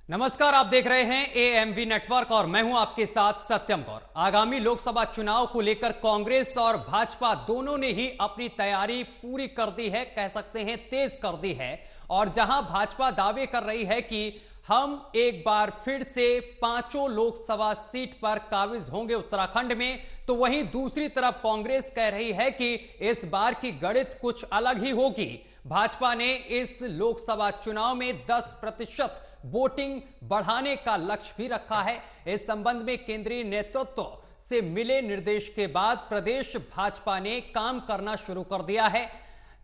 नमस्कार, आप देख रहे हैं एएमवी नेटवर्क और मैं हूं आपके साथ सत्यम गौर। आगामी लोकसभा चुनाव को लेकर कांग्रेस और भाजपा दोनों ने ही अपनी तैयारी पूरी कर दी है, कह सकते हैं तेज कर दी है। और जहां भाजपा दावे कर रही है कि हम एक बार फिर से पांचों लोकसभा सीट पर काबिज होंगे उत्तराखंड में, तो वहीं दूसरी तरफ कांग्रेस कह रही है कि इस बार की गणित कुछ अलग ही होगी। भाजपा ने इस लोकसभा चुनाव में 10% वोटिंग बढ़ाने का लक्ष्य भी रखा है। इस संबंध में केंद्रीय नेतृत्व से मिले निर्देश के बाद प्रदेश भाजपा ने काम करना शुरू कर दिया है।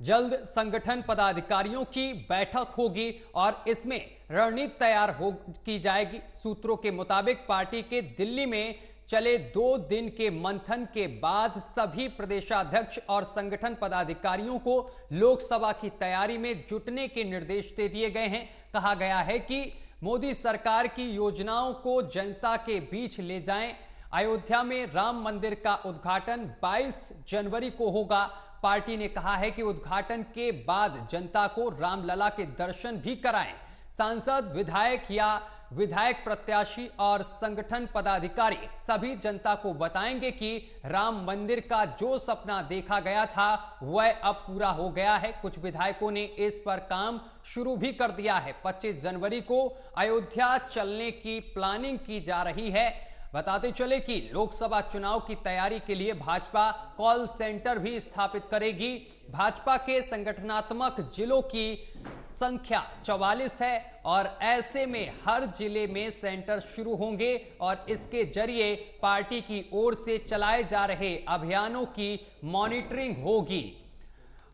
जल्द संगठन पदाधिकारियों की बैठक होगी और इसमें रणनीति तैयार की जाएगी। सूत्रों के मुताबिक पार्टी के दिल्ली में चले 2 दिन के मंथन के बाद सभी प्रदेशाध्यक्ष और संगठन पदाधिकारियों को लोकसभा की तैयारी में जुटने के निर्देश दे दिए गए हैं। कहा गया है कि मोदी सरकार की योजनाओं को जनता के बीच ले जाएं। अयोध्या में राम मंदिर का उद्घाटन 22 जनवरी को होगा। पार्टी ने कहा है कि उद्घाटन के बाद जनता को रामलला के दर्शन भी कराएं। सांसद, विधायक या विधायक प्रत्याशी और संगठन पदाधिकारी सभी जनता को बताएंगे कि राम मंदिर का जो सपना देखा गया था वह अब पूरा हो गया है। कुछ विधायकों ने इस पर काम शुरू भी कर दिया है। 25 जनवरी को अयोध्या चलने की प्लानिंग की जा रही है। बताते चले कि लोकसभा चुनाव की तैयारी के लिए भाजपा कॉल सेंटर भी स्थापित करेगी। भाजपा के संगठनात्मक जिलों की संख्या 44 है और ऐसे में हर जिले में सेंटर शुरू होंगे और इसके जरिए पार्टी की ओर से चलाए जा रहे अभियानों की मॉनिटरिंग होगी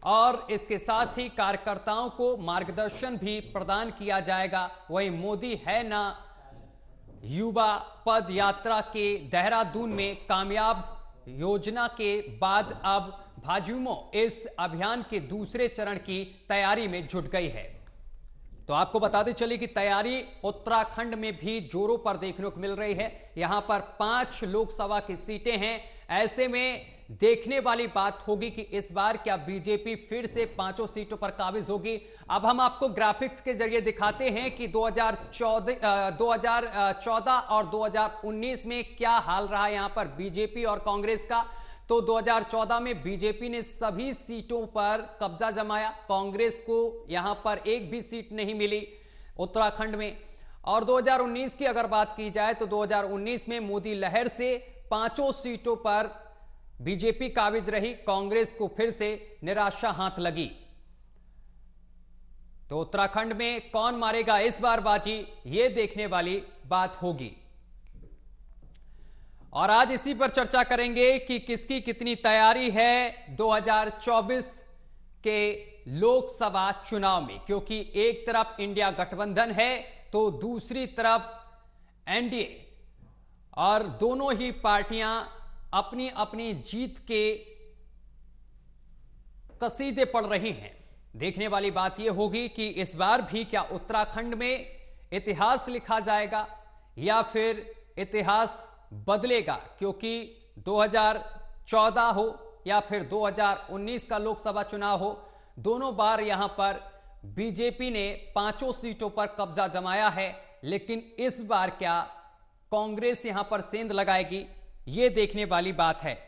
और इसके साथ ही कार्यकर्ताओं को मार्गदर्शन भी प्रदान किया जाएगा। वहीं मोदी है ना युवा पद यात्रा के देहरादून में कामयाब योजना के बाद अब भाजपा इस अभियान के दूसरे चरण की तैयारी में जुट गई है। तो आपको बताते चले कि तैयारी उत्तराखंड में भी जोरों पर देखने को मिल रही है। यहां पर 5 लोकसभा की सीटें हैं। ऐसे में देखने वाली बात होगी कि इस बार क्या बीजेपी फिर से 5 सीटों पर काबिज होगी। अब हम आपको ग्राफिक्स के जरिए दिखाते हैं कि 2014 और 2019 में क्या हाल रहा यहां पर बीजेपी और कांग्रेस का। तो 2014 में बीजेपी ने सभी सीटों पर कब्जा जमाया। कांग्रेस को यहां पर एक भी सीट नहीं मिली उत्तराखंड में। और 2019 की अगर बात की जाए तो 2019 में मोदी लहर से 5 सीटों पर बीजेपी काबिज रही। कांग्रेस को फिर से निराशा हाथ लगी। तो उत्तराखंड में कौन मारेगा इस बार बाजी, यह देखने वाली बात होगी। और आज इसी पर चर्चा करेंगे कि किसकी कितनी तैयारी है 2024 के लोकसभा चुनाव में, क्योंकि एक तरफ इंडिया गठबंधन है तो दूसरी तरफ एनडीए और दोनों ही पार्टियां अपनी अपनी जीत के कसीदे पढ़ रही हैं। देखने वाली बात यह होगी कि इस बार भी क्या उत्तराखंड में इतिहास लिखा जाएगा या फिर इतिहास बदलेगा, क्योंकि 2014 हो या फिर 2019 का लोकसभा चुनाव हो, दोनों बार यहां पर बीजेपी ने 5 सीटों पर कब्जा जमाया है। लेकिन इस बार क्या कांग्रेस यहां पर सेंध लगाएगी, यह देखने वाली बात है।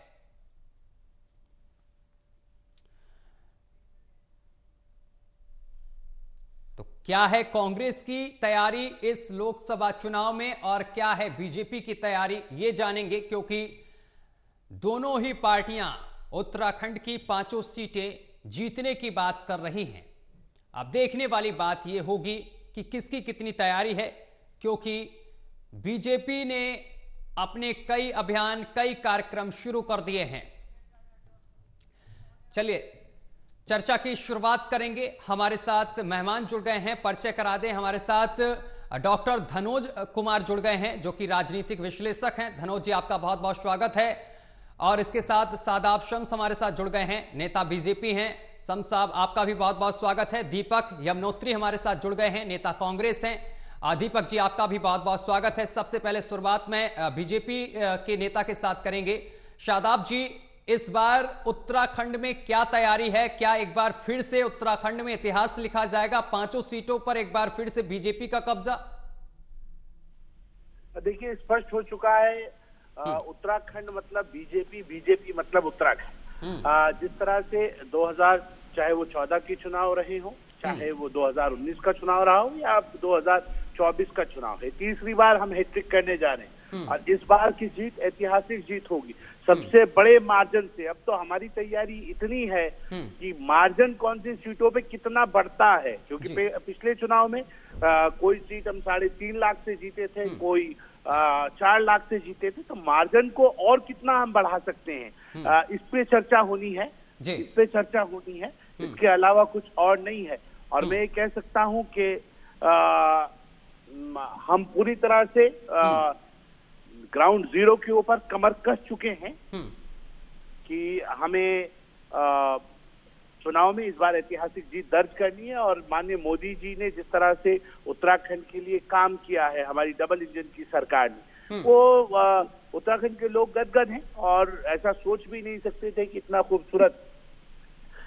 तो क्या है कांग्रेस की तैयारी इस लोकसभा चुनाव में और क्या है बीजेपी की तैयारी, यह जानेंगे, क्योंकि दोनों ही पार्टियां उत्तराखंड की 5 सीटें जीतने की बात कर रही हैं। अब देखने वाली बात यह होगी कि किसकी कितनी तैयारी है, क्योंकि बीजेपी ने अपने कई अभियान, कई कार्यक्रम शुरू कर दिए हैं। चलिए चर्चा की शुरुआत करेंगे। हमारे साथ मेहमान जुड़ गए हैं, परिचय करा दें। हमारे साथ डॉक्टर धनोज कुमार जुड़ गए हैं जो कि राजनीतिक विश्लेषक हैं। धनोज जी, आपका बहुत बहुत स्वागत है। और इसके साथ सादाब शम्स हमारे साथ जुड़ गए हैं, नेता बीजेपी हैं। शम्स साहब, आपका भी बहुत बहुत स्वागत है। दीपक यमुनोत्री हमारे साथ जुड़ गए हैं, नेता कांग्रेस हैं। दीपक जी, आपका भी बहुत बहुत स्वागत है। सबसे पहले शुरुआत में बीजेपी के नेता के साथ करेंगे। शादाब जी, इस बार उत्तराखंड में क्या तैयारी है? क्या एक बार फिर से उत्तराखंड में इतिहास लिखा जाएगा? 5 सीटों पर एक बार फिर से बीजेपी का कब्जा? देखिए, स्पष्ट हो चुका है। उत्तराखंड मतलब बीजेपी, बीजेपी मतलब उत्तराखंड। जिस तरह से 2000 चाहे वो 14 के चुनाव रहे हो, चाहे वो 2019 का चुनाव रहा हो या 2024 का चुनाव है, तीसरी बार हम हैट्रिक करने जा रहे हैं और इस बार की जीत ऐतिहासिक जीत होगी सबसे बड़े मार्जिन से। अब तो हमारी तैयारी इतनी है कि मार्जिन कौन सी सीटों पे कितना बढ़ता है, क्योंकि पिछले चुनाव में कोई सीट हम 3.5 लाख से जीते थे, कोई 4 लाख से जीते थे, तो मार्जिन को और कितना हम बढ़ा सकते हैं, इस पे चर्चा होनी है, इस पे चर्चा होनी है। इसके अलावा कुछ और नहीं है। और मैं ये कह सकता हूं कि हम पूरी तरह से ग्राउंड जीरो के ऊपर कमर कस चुके हैं कि हमें चुनाव में इस बार ऐतिहासिक जीत दर्ज करनी है। और माननीय मोदी जी ने जिस तरह से उत्तराखंड के लिए काम किया है, हमारी डबल इंजन की सरकार ने, वो उत्तराखंड के लोग गदगद हैं और ऐसा सोच भी नहीं सकते थे कि इतना खूबसूरत,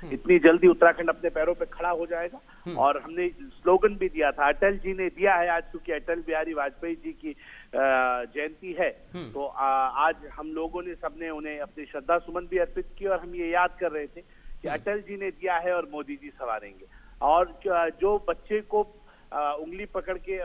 इतनी जल्दी उत्तराखंड अपने पैरों पे खड़ा हो जाएगा। और हमने स्लोगन भी दिया था, अटल जी ने दिया है। आज चूंकि अटल बिहारी वाजपेयी जी की जयंती है, तो आज हम लोगों ने सबने उन्हें अपनी श्रद्धा सुमन भी अर्पित किए और हम ये याद कर रहे थे कि अटल जी ने दिया है और मोदी जी संवारेंगे। और जो बच्चे को उंगली पकड़ के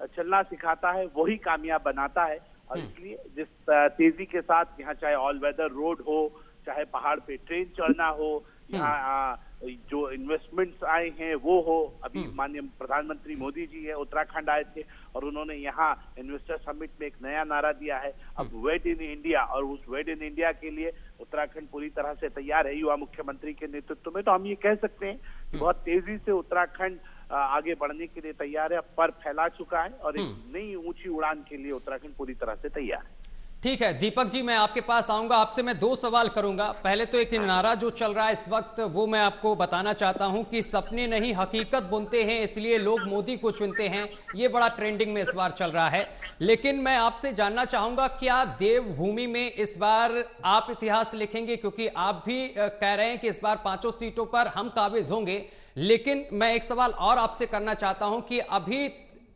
चलना सिखाता है वही कामयाब बनाता है। और इसलिए जिस तेजी के साथ यहाँ चाहे ऑल वेदर रोड हो, चाहे पहाड़ पे ट्रेन चढ़ना हो, यहाँ जो इन्वेस्टमेंट्स आए हैं वो हो। अभी माननीय प्रधानमंत्री मोदी जी है, उत्तराखंड आए थे और उन्होंने यहाँ इन्वेस्टर समिट में एक नया नारा दिया है, अब वेड इन इंडिया। और उस वेड इन इंडिया के लिए उत्तराखंड पूरी तरह से तैयार है युवा मुख्यमंत्री के नेतृत्व में। तो हम ये कह सकते हैं कि बहुत तेजी से उत्तराखंड आगे बढ़ने के लिए तैयार है, पर फैला चुका है और एक नई ऊंची उड़ान के लिए उत्तराखंड पूरी तरह से तैयार है। ठीक है दीपक जी, मैं आपके पास आऊंगा, आपसे मैं 2 सवाल करूंगा। पहले तो एक नारा जो चल रहा है इस वक्त, वो मैं आपको बताना चाहता हूं कि सपने नहीं हकीकत बुनते हैं, इसलिए लोग मोदी को चुनते हैं। ये बड़ा ट्रेंडिंग में इस बार चल रहा है। लेकिन मैं आपसे जानना चाहूंगा, क्या देवभूमि में इस बार आप इतिहास लिखेंगे? क्योंकि आप भी कह रहे हैं कि इस बार 5 सीटों पर हम काबिज होंगे। लेकिन मैं एक सवाल और आपसे करना चाहता हूं कि अभी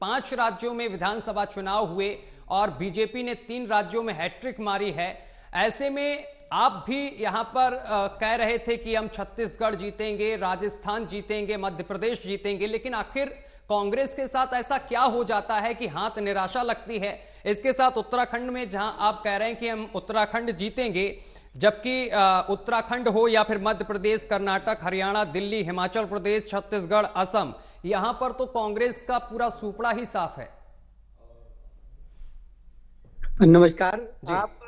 5 राज्यों में विधानसभा चुनाव हुए और बीजेपी ने 3 राज्यों में हैट्रिक मारी है। ऐसे में आप भी यहां पर कह रहे थे कि हम छत्तीसगढ़ जीतेंगे, राजस्थान जीतेंगे, मध्य प्रदेश जीतेंगे, लेकिन आखिर कांग्रेस के साथ ऐसा क्या हो जाता है कि हाथ निराशा लगती है? इसके साथ उत्तराखंड में जहां आप कह रहे हैं कि हम उत्तराखंड जीतेंगे, जबकि उत्तराखंड हो या फिर मध्य प्रदेश, कर्नाटक, हरियाणा, दिल्ली, हिमाचल प्रदेश, छत्तीसगढ़, असम, यहां पर तो कांग्रेस का पूरा सुपड़ा ही साफ है। नमस्कार। आप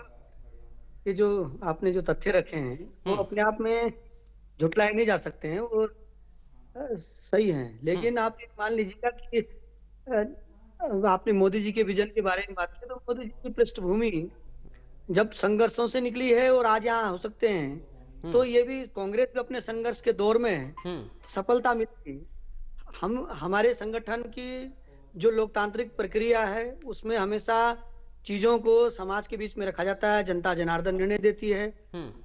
ये जो आपने जो तथ्य रखे हैं वो अपने आप में झुटलाए नहीं जा सकते हैं, वो सही हैं। लेकिन आप ये मान लीजिएगा कि आपने मोदी जी के विजन के बारे में बात की, तो मोदी जी की पृष्ठभूमि जब संघर्षों से निकली है और आज यहाँ हो सकते हैं, तो ये भी कांग्रेस भी अपने संघर्ष के दौर में सफलता मिली। हमारे संगठन की जो लोकतांत्रिक प्रक्रिया है उसमें हमेशा चीजों को समाज के बीच में रखा जाता है, जनता जनार्दन निर्णय देती है।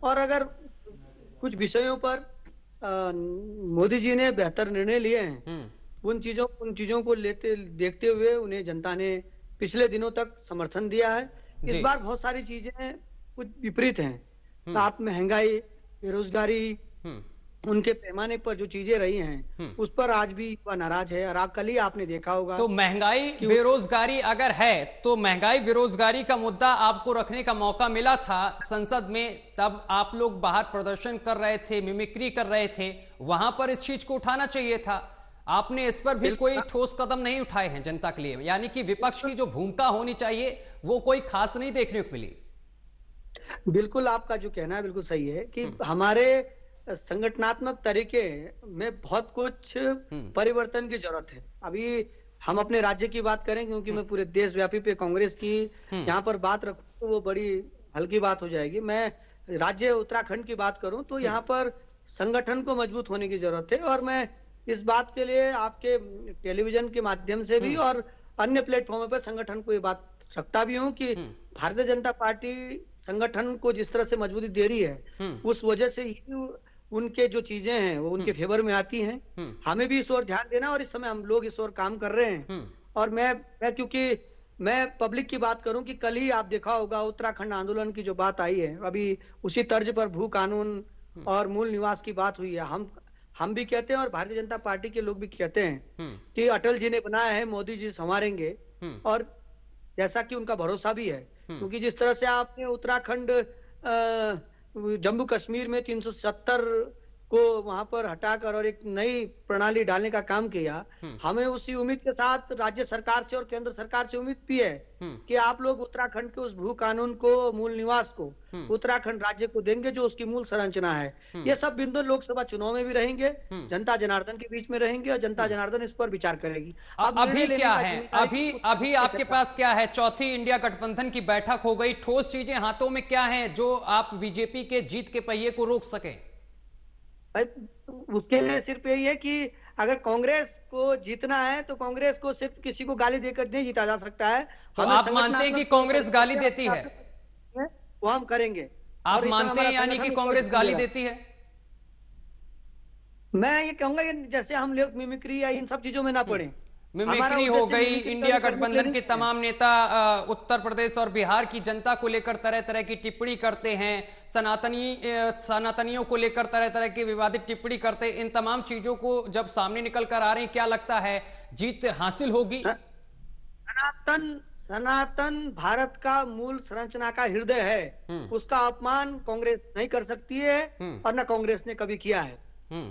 और अगर कुछ विषयों पर मोदी जी ने बेहतर निर्णय लिए हैं, उन चीजों को देखते हुए उन्हें जनता ने पिछले दिनों तक समर्थन दिया है। इस बार बहुत सारी चीजें कुछ विपरीत हैं। तो आप महंगाई, बेरोजगारी, उनके पैमाने पर जो चीजें रही हैं उस पर आज भी वह नाराज है। और कल ही आपने देखा होगा, तो महंगाई बेरोजगारी अगर है तो महंगाई बेरोजगारी का मुद्दा आपको रखने का मौका मिला था संसद में, तब आप लोग बाहर प्रदर्शन कर रहे थे, मिमिक्री कर रहे थे, वहां पर इस चीज को उठाना चाहिए था। आपने इस पर भी कोई ठोस कदम नहीं उठाए हैं जनता के लिए, यानी कि विपक्ष की जो भूमिका होनी चाहिए वो कोई खास नहीं देखने को मिली। बिल्कुल, आपका जो कहना है बिल्कुल सही है कि हमारे संगठनात्मक तरीके में बहुत कुछ परिवर्तन की जरूरत है। अभी हम अपने राज्य की बात करें, क्योंकि मैं पूरे देशव्यापी पे कांग्रेस की यहाँ पर बात रखूं तो वो बड़ी हल्की बात हो जाएगी। मैं राज्य उत्तराखंड की बात करूं तो यहाँ पर संगठन को मजबूत होने की जरूरत है। और मैं इस बात के लिए आपके टेलीविजन के माध्यम से भी और अन्य प्लेटफॉर्म पर संगठन को ये बात रखता भी हूँ कि भारतीय जनता पार्टी संगठन को जिस तरह से मजबूती दे रही है, उस वजह से ही उनके जो चीजें हैं वो उनके फेवर में आती हैं। हमें भी इस ओर ध्यान देना और इस समय हम लोग इस ओर काम कर रहे हैं। और मैं क्योंकि मैं पब्लिक की बात करूं कि कल ही आप देखा होगा उत्तराखंड आंदोलन की जो बात आई है, अभी उसी तर्ज पर भू कानून और मूल निवास की बात हुई है। हम भी कहते हैं और भारतीय जनता पार्टी के लोग भी कहते हैं कि अटल जी ने बनाया है, मोदी जी संवारेंगे, और जैसा कि उनका भरोसा भी है, क्योंकि जिस तरह से आपने उत्तराखंड जम्मू कश्मीर में 370 को वहां पर हटाकर और एक नई प्रणाली डालने का काम किया, हमें उसी उम्मीद के साथ राज्य सरकार से और केंद्र सरकार से उम्मीद भी है कि आप लोग उत्तराखंड के उस भू कानून को, मूल निवास को उत्तराखंड राज्य को देंगे, जो उसकी मूल संरचना है। ये सब बिंदु लोकसभा चुनाव में भी रहेंगे, जनता जनार्दन के बीच में रहेंगे और जनता जनार्दन इस पर विचार करेगी। अब अभी क्या है, अभी आपके पास क्या है? चौथी इंडिया गठबंधन की बैठक हो गई, ठोस चीजें हाथों में क्या है जो आप बीजेपी के जीत के पहिए को रोक सके? उसके लिए सिर्फ यही है कि अगर कांग्रेस को जीतना है तो कांग्रेस को सिर्फ किसी को गाली देकर नहीं जीता जा सकता है। तो आप मानते हैं कि कांग्रेस गाली देती है? वो हम करेंगे। आप मानते हैं यानी कि कांग्रेस गाली देती है? मैं ये कहूंगा कि जैसे हम लोग मिमिक्री या इन सब चीजों में ना पड़े। मिमिक्री हो गई, इंडिया गठबंधन के तमाम नेता उत्तर प्रदेश और बिहार की जनता को लेकर तरह तरह की टिप्पणी करते हैं, सनातनियों को लेकर तरह तरह की विवादित टिप्पणी करते हैं। इन तमाम चीजों को जब सामने निकल कर आ रही, क्या लगता है जीत हासिल होगी? सनातन भारत का मूल संरचना का हृदय है, उसका अपमान कांग्रेस नहीं कर सकती है और न कांग्रेस ने कभी किया है।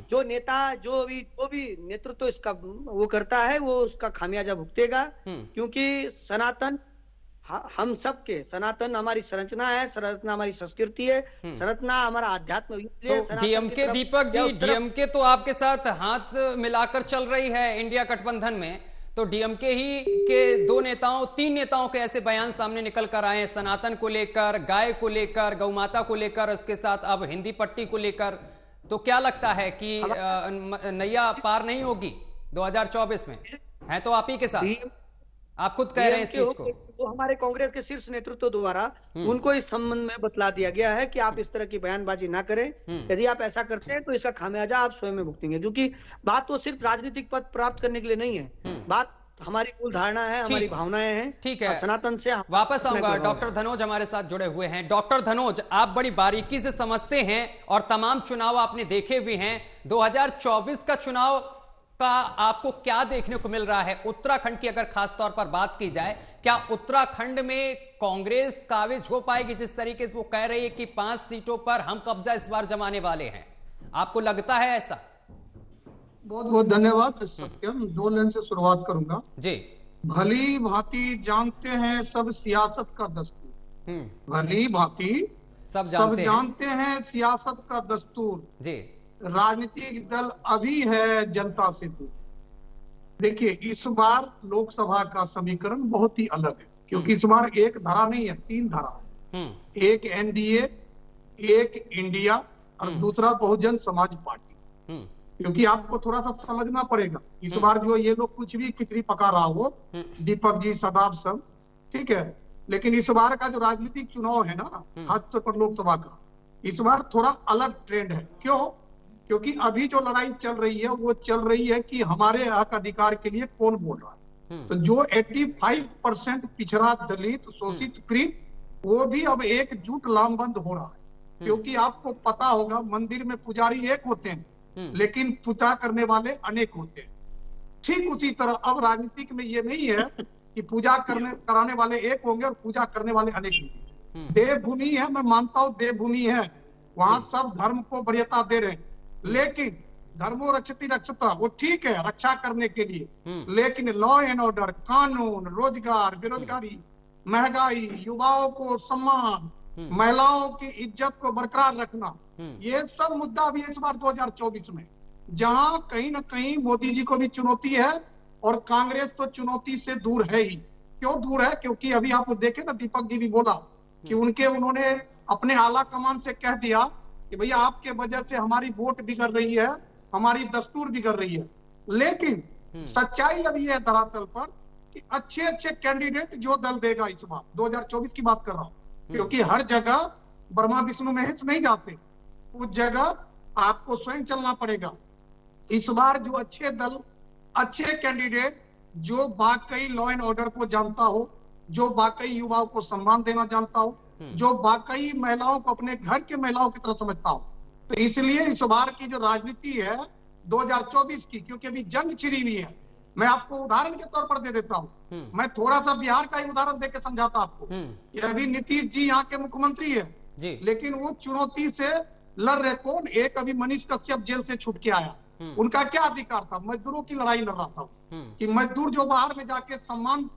जो नेता जो भी नेतृत्व इसका वो करता है, वो उसका खामियाजा भुगतेगा, क्योंकि सनातन हम सबके, सनातन हमारी संरचना है, संरचना हमारी संस्कृति है, संरचना हमारा अध्यात्म। तो डीएमके, दीपक जी, डीएमके तो आपके साथ हाथ मिलाकर चल रही है इंडिया गठबंधन में, तो डीएमके ही के तीन नेताओं के ऐसे बयान सामने निकल कर आए हैं, सनातन को लेकर, गाय को लेकर, गौ माता को लेकर, उसके साथ अब हिंदी पट्टी को लेकर। तो क्या लगता है कि नैया पार नहीं होगी 2024 में? है तो आप ही के साथ, आप खुद कह रहे हैं इस चीज को। तो हमारे कांग्रेस के शीर्ष नेतृत्व द्वारा उनको इस संबंध में बतला दिया गया है कि आप इस तरह की बयानबाजी ना करें। यदि आप ऐसा करते हैं तो इसका खामियाजा आप स्वयं में भुगतेंगे, क्योंकि बात तो सिर्फ राजनीतिक पद प्राप्त करने के लिए नहीं है, बात हमारी मूल धारणा है, हमारी भावनाएं हैं। ठीक है, सनातन से वापस आऊंगा। डॉक्टर धनोज हमारे साथ जुड़े हुए हैं। डॉक्टर धनोज, आप बड़ी बारीकी से समझते हैं और तमाम चुनाव आपने देखे भी हैं। 2024 का चुनाव का आपको क्या देखने को मिल रहा है? उत्तराखंड की अगर खास तौर पर बात की जाए, क्या उत्तराखंड में कांग्रेस काबिज हो पाएगी? जिस तरीके से वो कह रही है कि 5 सीटों पर हम कब्जा इस बार जमाने वाले हैं, आपको लगता है ऐसा? बहुत बहुत धन्यवाद सत्यम। 2 लाइन से शुरुआत करूंगा जी। भली भांति जानते हैं सब सियासत का दस्तूर, भली भांति सब जानते हैं सियासत का दस्तूर जी। राजनीतिक दल अभी है जनता से दूर। देखिए, इस बार लोकसभा का समीकरण बहुत ही अलग है, क्योंकि इस बार एक धारा नहीं है, 3 धारा है। एक एनडीए, एक इंडिया और दूसरा बहुजन समाज पार्टी। क्योंकि आपको थोड़ा सा समझना पड़ेगा, इस बार जो ये लोग कुछ भी खिचड़ी पका रहा हो, दीपक जी, सदाब सब, ठीक है, लेकिन इस बार का जो राजनीतिक चुनाव है ना, खासतौर पर लोकसभा का, इस बार थोड़ा अलग ट्रेंड है। क्यों? क्योंकि अभी जो लड़ाई चल रही है वो चल रही है कि हमारे हक अधिकार के लिए कौन बोल रहा है। तो जो 85% पिछड़ा, दलित, शोषित, पीड़ित, वो भी अब एकजुट लामबंद हो रहा है। क्योंकि आपको पता होगा, मंदिर में पुजारी एक होते हैं लेकिन पूजा करने वाले अनेक होते हैं। ठीक उसी तरह अब राजनीतिक में ये नहीं है कि पूजा कराने वाले एक होंगे और पूजा करने वाले अनेक होंगे। देवभूमि है, मैं मानता हूँ देवभूमि है, वहां सब धर्म को वरीयता दे रहे हैं, लेकिन धर्मो रक्षति रक्षता, वो ठीक है रक्षा करने के लिए, लेकिन लॉ एंड ऑर्डर, कानून, रोजगार, बेरोजगारी, महंगाई, युवाओं को सम्मान, महिलाओं की इज्जत को बरकरार रखना, ये सब मुद्दा भी इस बार 2024 में, जहां कहीं ना कहीं मोदी जी को भी चुनौती है और कांग्रेस तो चुनौती से दूर है ही। क्यों दूर है? क्योंकि अभी आप देखे ना, दीपक जी भी बोला कि उन्होंने अपने आला कमान से कह दिया कि भैया आपके वजह से हमारी वोट बिगड़ रही है, हमारी दस्तूर बिगड़ रही है। लेकिन सच्चाई अभी है धरातल पर कि अच्छे अच्छे कैंडिडेट जो दल देगा इस बार 2024 की बात कर रहा हूं, क्योंकि हर जगह ब्रह्मा विष्णु महेश नहीं जाते, उस जगह आपको स्वयं चलना पड़ेगा। इस बार जो अच्छे दल, अच्छे कैंडिडेट, जो वाकई लॉ एंड ऑर्डर को जानता हो, जो वाकई युवाओं को सम्मान देना जानता हो, जो वाकई महिलाओं को अपने घर के महिलाओं की तरह समझता हो। तो इसलिए इस बार की जो राजनीति है 2024 की, क्योंकि अभी जंग छिड़ी हुई है, मैं आपको उदाहरण के तौर पर दे देता हूं। मैं थोड़ा सा बिहार का ही उदाहरण देकर समझाता आपको। ये अभी नीतीश जी यहाँ के मुख्यमंत्री है जी। लेकिन वो चुनौती से लड़ रहे कौन? एक अभी मनीष कश्यप जेल से छूट के आया। उनका क्या अधिकार था? मजदूरों की लड़ाई लड़ रहा था कि मजदूर जो बाहर में जाके सम्मान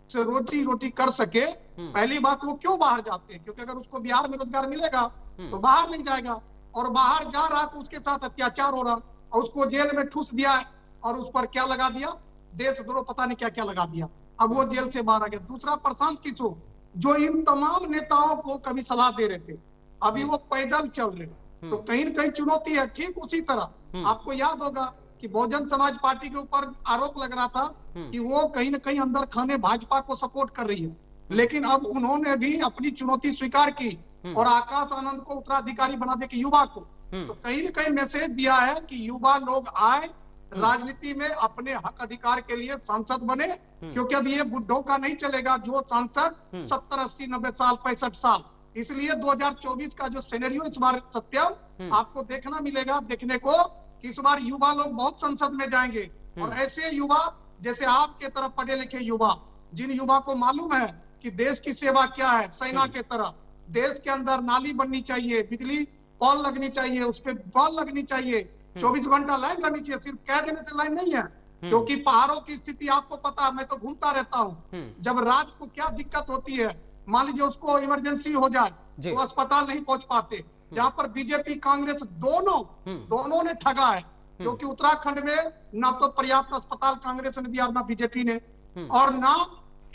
से रोजी रोटी कर सके। पहली बात, वो क्यों बाहर जाते हैं? क्योंकि अगर उसको बिहार में रोजगार मिलेगा तो बाहर नहीं जाएगा, और बाहर जा रहा तो उसके साथ अत्याचार हो रहा, और उसको जेल में ठूस दिया है, और उस पर क्या लगा दिया? देशद्रोह, पता नहीं क्या क्या लगा दिया। अब वो जेल से बाहर आ गया। दूसरा, प्रशांत किशोर, जो इन तमाम नेताओं को कभी सलाह दे रहे थे, अभी वो पैदल चल रहे। तो कहीं न कहीं चुनौती है। ठीक उसी तरह आपको याद होगा कि बहुजन समाज पार्टी के ऊपर आरोप लग रहा था कि वो कहीं न कहीं अंदर खाने भाजपा को सपोर्ट कर रही है, लेकिन अब उन्होंने भी अपनी चुनौती स्वीकार की और आकाश आनंद को उत्तराधिकारी बना दे कि युवा को। तो कहीं न कहीं मैसेज दिया है कि युवा लोग आए राजनीति में, अपने हक अधिकार के लिए सांसद बने, क्योंकि अब ये बुड्ढों का नहीं चलेगा जो सांसद 70, 80, 90 साल, 65 साल। इसलिए 2024 का जो सिनेरियो इस बार सत्यम आपको देखना मिलेगा, देखने को कि इस बार युवा लोग बहुत संसद में जाएंगे, और ऐसे युवा जैसे आपके तरफ पढ़े लिखे युवा, जिन युवा को मालूम है कि देश की सेवा क्या है, सेना के तरह देश के अंदर नाली बननी चाहिए, बिजली पॉल लगनी चाहिए, उस पर बॉल लगनी चाहिए, 24 घंटा लाइन लगनी चाहिए। सिर्फ कह देने से लाइन नहीं है, क्योंकि पहाड़ों की स्थिति आपको पता है, मैं तो घूमता रहता हूँ। जब राज्य को क्या दिक्कत होती है, मान लीजिए उसको इमरजेंसी हो जाए तो अस्पताल नहीं पहुंच पाते, जहां पर बीजेपी कांग्रेस दोनों ने ठगा है, क्योंकि उत्तराखंड में ना तो पर्याप्त अस्पताल कांग्रेस ने दिया, ना बीजेपी ने, और ना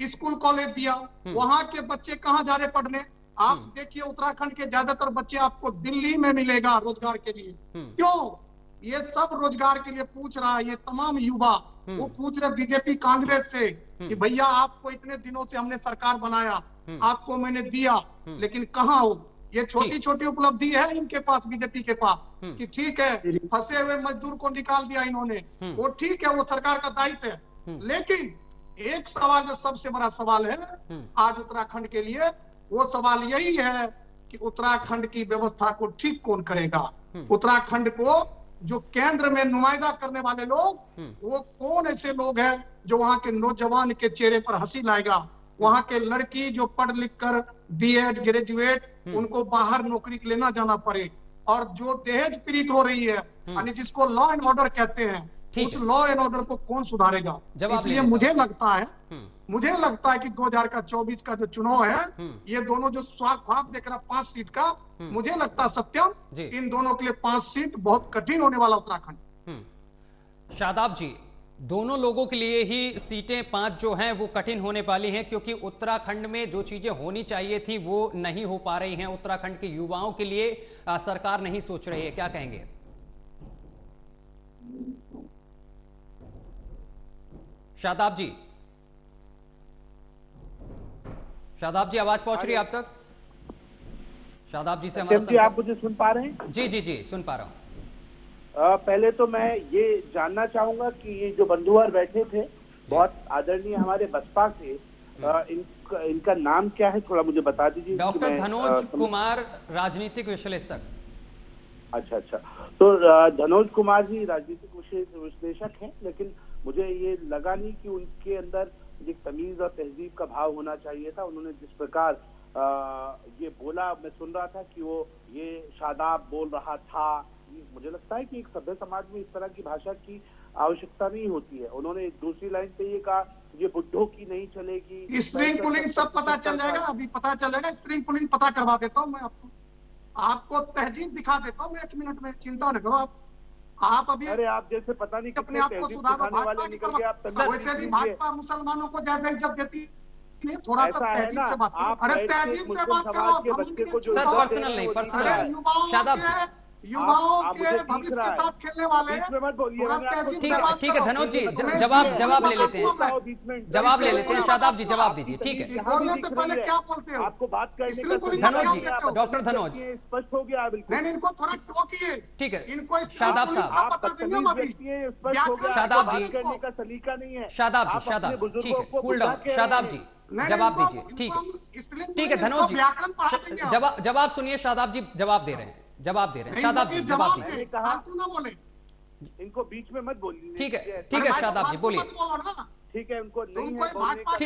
स्कूल कॉलेज दिया। वहां के बच्चे कहां जा रहे पढ़ने? आप देखिए उत्तराखंड के ज्यादातर बच्चे आपको दिल्ली में मिलेगा रोजगार के लिए। क्यों? ये सब रोजगार के लिए पूछ रहा है, ये तमाम युवा वो पूछ रहे बीजेपी कांग्रेस से कि भैया आपको इतने दिनों से हमने सरकार बनाया, आपको मैंने दिया, लेकिन कहाँ हो? ये छोटी छोटी उपलब्धि है इनके पास, बीजेपी के पास, कि ठीक है फंसे हुए मजदूर को निकाल दिया इन्होंने, वो ठीक है, वो सरकार का दायित्व है। लेकिन एक सवाल जो सबसे बड़ा सवाल है आज उत्तराखंड के लिए, वो सवाल यही है कि उत्तराखंड की व्यवस्था को ठीक कौन करेगा? उत्तराखंड को जो केंद्र में नुमाइंदा करने वाले लोग, वो कौन ऐसे लोग हैं जो वहां के नौजवान के चेहरे पर हंसी लाएगा? वहां के लड़की जो पढ़ लिख कर बीएड ग्रेजुएट, उनको बाहर नौकरी लेना जाना पड़े, और जो दहेज पीड़ित हो रही है, यानी जिसको लॉ एंड ऑर्डर कहते हैं, उस लॉ एंड ऑर्डर को कौन सुधारेगा? इसलिए मुझे लगता है कि 2024 का जो चुनाव है, ये दोनों जो ख्वाब देख रहा 5 सीट का, मुझे लगता है सत्यम इन दोनों के लिए 5 सीट बहुत कठिन होने वाला उत्तराखंड। शादाब जी, दोनों लोगों के लिए ही सीटें 5 जो हैं वो कठिन होने वाली हैं, क्योंकि उत्तराखंड में जो चीजें होनी चाहिए थी वो नहीं हो पा रही हैं। उत्तराखंड के युवाओं के लिए सरकार नहीं सोच रही है, क्या कहेंगे? शादाब जी, आवाज पहुंच रही है आप तक? शादाब जी से हमारा आप मुझे सुन पा रहे हैं? जी सुन पा रहा हूं। पहले तो मैं ये जानना चाहूंगा कि ये जो बंधुवर बैठे थे, बहुत आदरणीय हमारे बसपा से, इनका नाम क्या है, थोड़ा मुझे बता दीजिए। डॉक्टर धनोज कुमार, राजनीतिक विश्लेषक। अच्छा, तो धनोज कुमार जी राजनीतिक विश्लेषक हैं, लेकिन मुझे ये लगा नहीं कि उनके अंदर एक तमीज और तहजीब का भाव होना चाहिए था। उन्होंने जिस प्रकार ये बोला, मैं सुन रहा था कि वो ये शादाब बोल रहा था, मुझे लगता है कि एक सभ्य समाज में इस तरह की भाषा की आवश्यकता नहीं होती है। उन्होंने दूसरी लाइन पे ये कहा, ये बुड्ढों की नहीं चलेगी, स्ट्रिंग पुलिंग सब पता चल जाएगा, अभी पता चलेगा। स्ट्रिंग पुलिंग पता करवा देता हूँ मैं आपको तहजीब दिखा देता हूँ मैं 1 मिनट में, चिंता न करो आप अभी। अरे आप जैसे पता नहीं अपने आप को सुधारो, भाजपा निकल गया। वैसे भी भाजपा मुसलमानों को ज्यादा इज्जत देती, थोड़ा सा तहजीब से बात करो। अरे तहजीब से बात करो सर, पर्सनल नहीं, पर्सनल। युवाओं के भविष्य के साथ खेलने वाले ठीक है धनोज जी, जवाब ले लेते हैं। शादाब जी जवाब दीजिए, ठीक है। बोलने से पहले क्या बोलते हो? आपको बात करने धनोज जी, डॉक्टर धनोज स्पष्ट हो गया। नहीं, इनको थोड़ा टोकिए, ठीक है। इनको शादाब साहब, शादाब जी करने का सलीका नहीं है। शादाब जी, ठीक है, कूल डाउन। शादाब जी, जवाब दीजिए। ठीक है धनोज जी, जवाब सुनिए। शादाब जी जवाब दे रहे हैं। शादाब जी जवाब दीजिए। कहा ना बोले, इनको बीच में मत बोलिए। ठीक है शादाब जी बोलिए। ठीक है, उनको नहीं है बोलने का।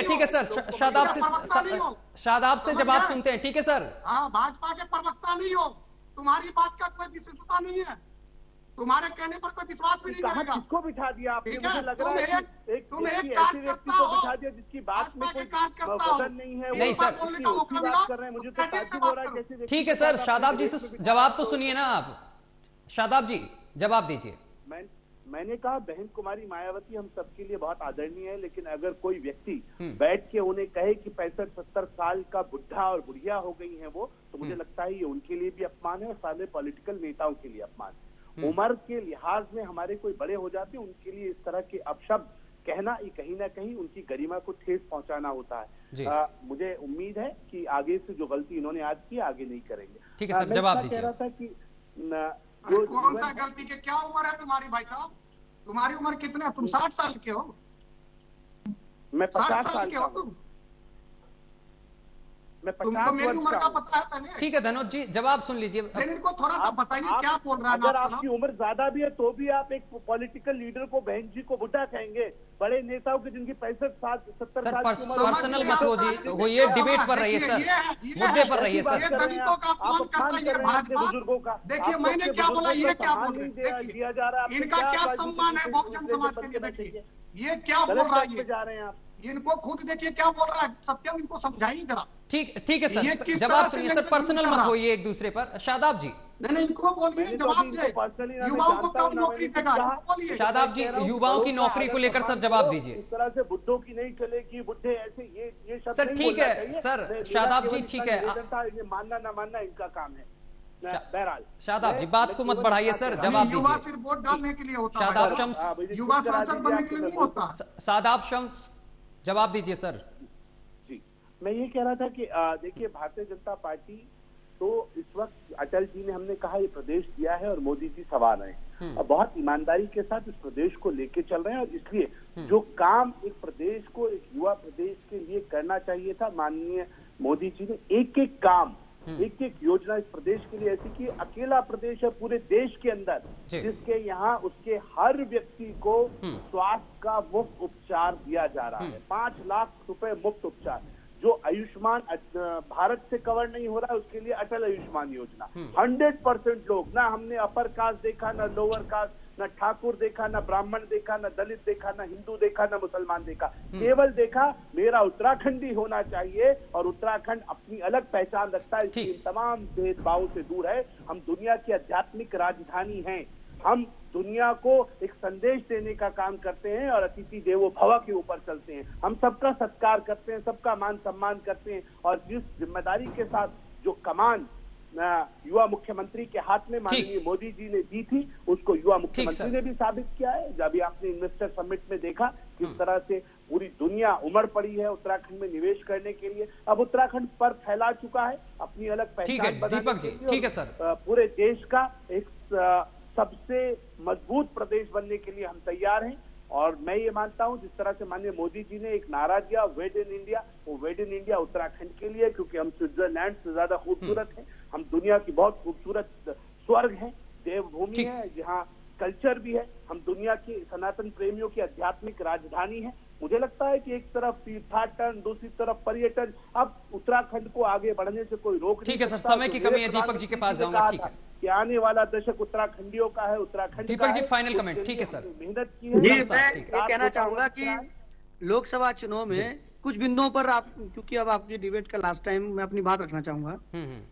ठीक है सर, शादाब से जवाब सुनते हैं। ठीक है सर। हाँ, भाजपा के प्रवक्ता नहीं हो, तुम्हारी बात का कोई विशेषता नहीं है, तुम्हारे कहने पर कोई विश्वास भी नहीं करेगा। किसको बिठा दिया आपने? मुझे लग रहा है तुम एक ऐसे व्यक्ति को बिठा दिया जिसकी बात में कोई वजन नहीं है। नहीं सर, बात कर रहे हैं, मुझे तो ताज्जुब हो रहा है कैसे। ठीक है सर, शादाब जी से जवाब तो सुनिए ना आप। शादाब जी जवाब दीजिए। मैंने कहा बहन कुमारी मायावती हम सबके लिए बहुत आदरणीय है, लेकिन अगर कोई व्यक्ति बैठ के उन्हें कहे कि 65-70 साल का बुढ़ा और बुढ़िया हो गई हैं वो, तो मुझे लगता है ये उनके लिए भी अपमान है और सारे पॉलिटिकल नेताओं के लिए अपमान है। उम्र के लिहाज में हमारे कोई बड़े हो जाते हैं, उनके लिए इस तरह के अपशब्द कहना ये कहीं ना कहीं उनकी गरिमा को ठेस पहुंचाना होता है। मुझे उम्मीद है कि आगे से जो गलती इन्होंने आज की आगे नहीं करेंगे। ठीक है सर, जवाब दीजिए। कह रहा था कि कौन सा गलती के क्या उम्र है तुम्हारी भाई साहब? तुम्हारी उम्र कितने? तुम 60 साल के हो? मैं 50 साल के हो तुम? तुमको मेरी उम्र का पता है पहले? ठीक है धनोज जी जवाब सुन लीजिए। इनको थोड़ा सा बताइए क्या बोल रहा है। अगर आपकी उम्र ज्यादा भी है तो भी आप एक पॉलिटिकल लीडर को बहन जी को बुढ़ा कहेंगे? बड़े नेताओं की जिनकी 65-70 साल की उम्र। पर्सनल मत हो जी, वो ये डिबेट पर रही है सर, मुद्दे पर रही है सर। दलितों का अपमान करता है भाजपा। बुजुर्गों का देखिए मैंने क्या बोला, ये क्या बोल रहे हैं, दिया जा रहा है। इनका क्या सम्मान है बहुजन समाज के लिए? देखिए ये क्या बोल रहा है, जा रहे हैं आप। इनको खुद देखिए क्या बोल रहा है। सत्यम इनको समझाइए जरा। ठीक है सर, जवाब सुनिए सर, पर्सनल मत होइए एक दूसरे पर। शादाब जी नहीं इनको बोलिए, जवाब दे। युवाओं को कब नौकरी देगा? बोलिए शादाब जी, युवाओं की नौकरी को लेकर सर जवाब दीजिए। इस तरह से बुड्ढों की नहीं चलेगी, बुड्ढे ऐसे ये शब्द सर ठीक है सर, शादाब जी ठीक है, ये मानना ना मानना इनका काम है। बहरहाल शादाब जी बात को मत बढ़ाइए सर, जवाब दीजिए। युवा सिर्फ वोट डालने के लिए होता है, शादाब शम्स युवा सांसद बनने के लिए नहीं होता। शादाब शम्स जवाब दीजिए सर। जी मैं ये कह रहा था कि देखिए भारतीय जनता पार्टी तो इस वक्त अटल जी ने हमने कहा ये प्रदेश दिया है और मोदी जी सवार हैं और बहुत ईमानदारी के साथ इस प्रदेश को लेके चल रहे हैं। और इसलिए जो काम एक प्रदेश को, एक युवा प्रदेश के लिए करना चाहिए था, माननीय मोदी जी ने एक एक काम, एक एक योजना इस प्रदेश के लिए ऐसी की। अकेला प्रदेश है पूरे देश के अंदर जिसके यहाँ उसके हर व्यक्ति को स्वास्थ्य का मुफ्त उपचार दिया जा रहा है। 5 लाख रुपए मुफ्त उपचार। जो आयुष्मान भारत से कवर नहीं हो रहा है उसके लिए अटल आयुष्मान योजना। 100% लोग, ना हमने अपर कास्ट देखा, ना लोअर कास्ट, ना ठाकुर देखा, ना ब्राह्मण देखा, ना दलित देखा, ना हिंदू देखा, ना मुसलमान देखा, केवल देखा मेरा उत्तराखंडी होना चाहिए। और उत्तराखंड अपनी अलग पहचान रखता है, इसलिए तमाम भेदभावों से दूर है। हम दुनिया की आध्यात्मिक राजधानी हैं। हम दुनिया को एक संदेश देने का काम करते हैं और अतिथि देवो भव के ऊपर चलते हैं। हम सबका सत्कार करते हैं, सबका मान सम्मान करते हैं। और जिस जिम्मेदारी के साथ जो कमान युवा मुख्यमंत्री के हाथ में माननीय मोदी जी ने दी थी, उसको युवा मुख्यमंत्री ने भी साबित किया है। जब आपने इन्वेस्टर समिट में देखा किस तरह से पूरी दुनिया उमड़ पड़ी है उत्तराखंड में निवेश करने के लिए। अब उत्तराखंड पर फैला चुका है अपनी अलग पहचान बनाने दीपक जी, ठीक है सर, पूरे देश का एक सबसे मजबूत प्रदेश बनने के लिए हम तैयार हैं। और मैं ये मानता हूं जिस तरह से माननीय मोदी जी ने एक नारा दिया वेड इन इंडिया, वो वेड इन इंडिया उत्तराखंड के लिए, क्योंकि हम स्विट्जरलैंड से ज्यादा खूबसूरत हैं। हम दुनिया की बहुत खूबसूरत स्वर्ग है, देवभूमि है, जहाँ कल्चर भी है। हम दुनिया की सनातन प्रेमियों की आध्यात्मिक राजधानी है। मुझे लगता है कि एक तरफ तीर्थाटन, दूसरी तरफ पर्यटन, अब उत्तराखंड को आगे बढ़ने से कोई रोक नहीं। ठीक है सर, समय की कमी है, दीपक जी के पास जाऊंगा। ठीक है कि आने वाला दशक उत्तराखंडियों का है, उत्तराखंड दीपक जी फाइनल कमेंट। ठीक है सर, मेहनत की है। मैं ये कहना चाहूंगा कि लोकसभा चुनाव में कुछ बिंदुओं पर आप, क्योंकि अब आपकी डिबेट का लास्ट टाइम, मैं अपनी बात रखना चाहूंगा।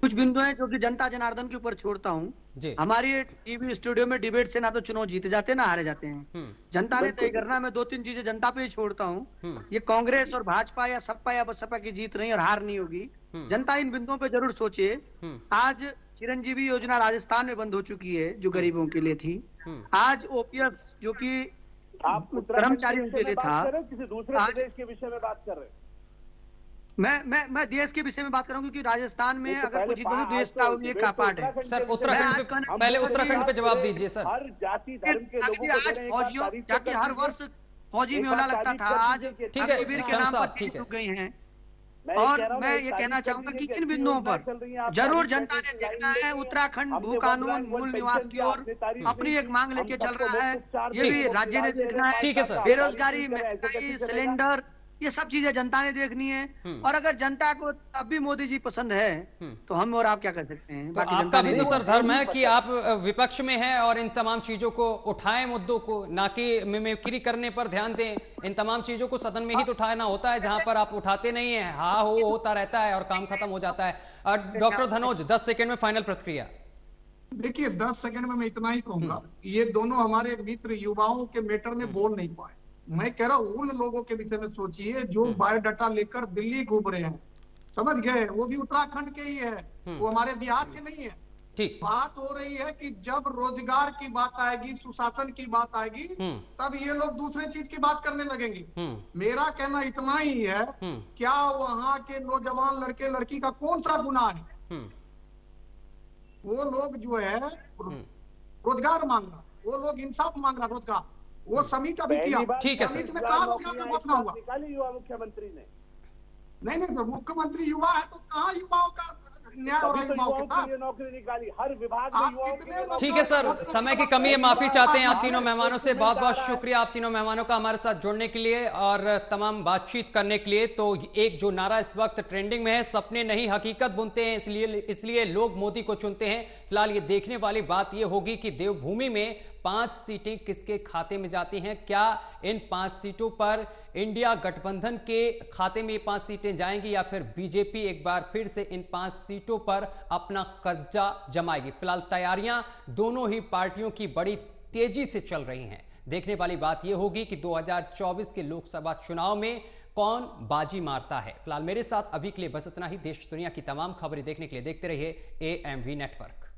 कुछ बिंदु हैं जो कि जनता जनार्दन के ऊपर छोड़ता हूँ। हमारी टीवी स्टूडियो में डिबेट से ना तो चुनाव जीते जाते ना हारे जाते हैं, जनता ने तय करना। मैं 2-3 चीजें जनता पे ही छोड़ता हूँ। ये कांग्रेस और भाजपा या सपा या बसपा की जीत नहीं और हार नहीं होगी। जनता इन बिंदुओं पे जरूर सोचे। आज चिरंजीवी योजना राजस्थान में बंद हो चुकी है जो गरीबों के लिए थी। आज ओपीएस जो कि आप कर्मचारियों के लिए था, किसी दूसरे प्रदेश के विषय में बात कर रहे हैं। मैं देश के विषय में बात कर रहा हूँ, क्योंकि राजस्थान में अगर कुछ देश था ये का पार्ट है। सर उत्तराखंड पे, पहले उत्तराखंड पे जवाब दीजिए सर। हर जाति धर्म के लोगों को आज फौजियों, क्या हर वर्ष फौजी में होना लगता था, आज अग्निवीर के नाम पर चीजें रुक गई हैं। और मैं ये कहना चाहूंगा कि इन बिंदुओं पर जरूर जनता ने देखना है। उत्तराखंड भू कानून मूल निवास की ओर अपनी एक मांग लेके चल रहा है, ये भी राज्य ने देखना है। ठीक है सर। बेरोजगारी, महंगाई, सिलेंडर, ये सब चीजें जनता ने देखनी है। और अगर जनता को तब भी मोदी जी पसंद है तो हम और आप क्या कर सकते हैं। तो आपका भी तो सर धर्म है कि आप विपक्ष में हैं और इन तमाम चीजों को उठाएं, मुद्दों को, ना कि मिमिक्री करने पर ध्यान दें। इन तमाम चीजों को सदन में ही तो उठाना होता है, जहां पर आप उठाते नहीं है, हाँ हो होता रहता है और काम खत्म हो जाता है। डॉक्टर धनोज, 10 सेकंड में फाइनल प्रतिक्रिया। देखिए 10 सेकंड में मैं इतना ही कहूंगा, ये दोनों हमारे मित्र युवाओं के मैटर में बोल नहीं पाए। मैं कह रहा हूं उन लोगों के विषय में सोचिए जो बायोडाटा लेकर दिल्ली घूम रहे हैं, समझ गए, वो भी उत्तराखंड के ही है, वो हमारे बिहार के नहीं है। ठीक बात हो रही है कि जब रोजगार की बात आएगी, सुशासन की बात आएगी, तब ये लोग दूसरे चीज की बात करने लगेंगे। मेरा कहना इतना ही है, क्या वहां के नौजवान लड़के लड़की का कौन सा गुनाह है? वो लोग जो है रोजगार मांग रहा, वो लोग इंसाफ मांग रहा, रोजगार, वो समिट अभी किया। ठीक है समिट में कहा रोजगार का घोषणा हुआ? निकाली युवा मुख्यमंत्री ने। नहीं, मुख्यमंत्री युवा है तो कहाँ युवाओं का न्याय हो रहा है? युवाओं के साथ नौकरी निकाली, हर विभाग में युवाओं। ठीक है सर, समय की कमी है, माफी चाहते हैं आप तीनों मेहमानों से। बहुत बहुत शुक्रिया आप तीनों मेहमानों का हमारे साथ जुड़ने के लिए और तमाम बातचीत करने के लिए। तो एक जो नारा इस वक्त ट्रेंडिंग में है, सपने नहीं हकीकत बुनते हैं, इसलिए लोग मोदी को चुनते हैं। फिलहाल ये देखने वाली बात ये होगी कि देवभूमि में 5 सीटें किसके खाते में जाती हैं। क्या इन 5 सीटों पर इंडिया गठबंधन के खाते में 5 सीटें जाएंगी या फिर बीजेपी एक बार फिर से इन 5 सीटों पर अपना कब्जा जमाएगी? फिलहाल तैयारियां दोनों ही पार्टियों की बड़ी तेजी से चल रही हैं। देखने वाली बात यह होगी कि 2024 के लोकसभा चुनाव में कौन बाजी मारता है। फिलहाल मेरे साथ अभी के लिए बस इतना ही। देश दुनिया की तमाम खबरें देखने के लिए देखते रहिए AMV नेटवर्क।